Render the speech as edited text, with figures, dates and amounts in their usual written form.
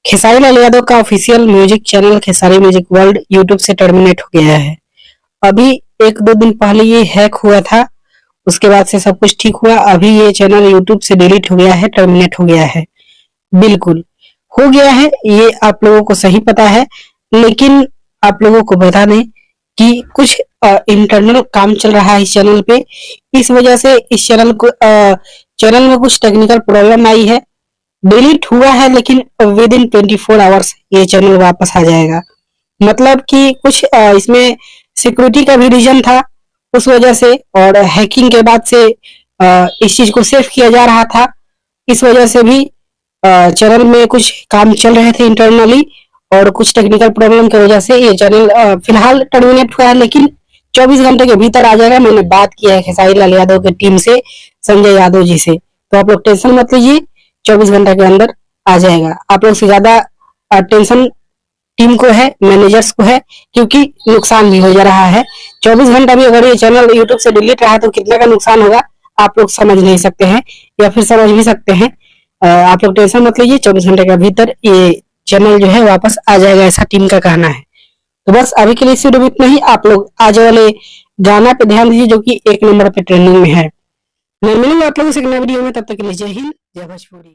खेसारी लाल यादव का official music channel Khesari music world YouTube से terminate हो गया है। अभी 1-2 दिन पहले ये हैक हुआ था, उसके बाद से सब कुछ ठीक हुआ। अभी ये चैनल यूट्यूब से डिलीट हो गया है, टर्मिनेट हो गया है। बिल्कुल हो गया है, ये आप लोगों को सही पता है, लेकिन आप लोगों को बता दें कि कुछ इंटरनल काम चल रहा है इस चैनल पे। इस वजह से इस चैनल में कुछ टेक्निकल प्रॉब्लम आई है। डिलीट हुआ है, लेकिन विद इन 24 आवर्स ये चैनल वापस आ जाएगा। मतलब कि कुछ इसमें सिक्योरिटी का भी रीजन था उस वजह से, और हैकिंग के बाद से इस चीज को सेव किया जा रहा था। इस वजह से भी चैनल में कुछ काम चल रहे थे इंटरनली, और कुछ टेक्निकल प्रॉब्लम की वजह से ये चैनल फिलहाल टर्मिनेट हुआ है, लेकिन 24 घंटे के भीतर आ जाएगा। मैंने बात किया है खेसारी लाल यादव की टीम से, संजय यादव जी से, तो आप लोग टेंशन मत लीजिए, 24 घंटे के अंदर आ जाएगा। आप लोग से ज्यादा टेंशन टीम को है, मैनेजर्स को है, क्योंकि नुकसान भी हो जा रहा है। 24 घंटा भी अगर ये चैनल यूट्यूब से डिलीट रहा है तो कितने का नुकसान होगा आप लोग समझ नहीं सकते हैं, या फिर समझ भी सकते हैं। आप लोग टेंशन मत लीजिए, 24 घंटे के भीतर ये चैनल जो है वापस आ जाएगा, ऐसा टीम का कहना है। तो बस अभी के लिए इस वीडियो में इतना ही। आप लोग आज वाले गाना पे ध्यान दीजिए जो कि 1 नंबर पे ट्रेंडिंग में है। मैं मिलूंगा आप लोगों से एक नए वीडियो में, तब तक के लिए जय हिंद, जय भोजपुरी।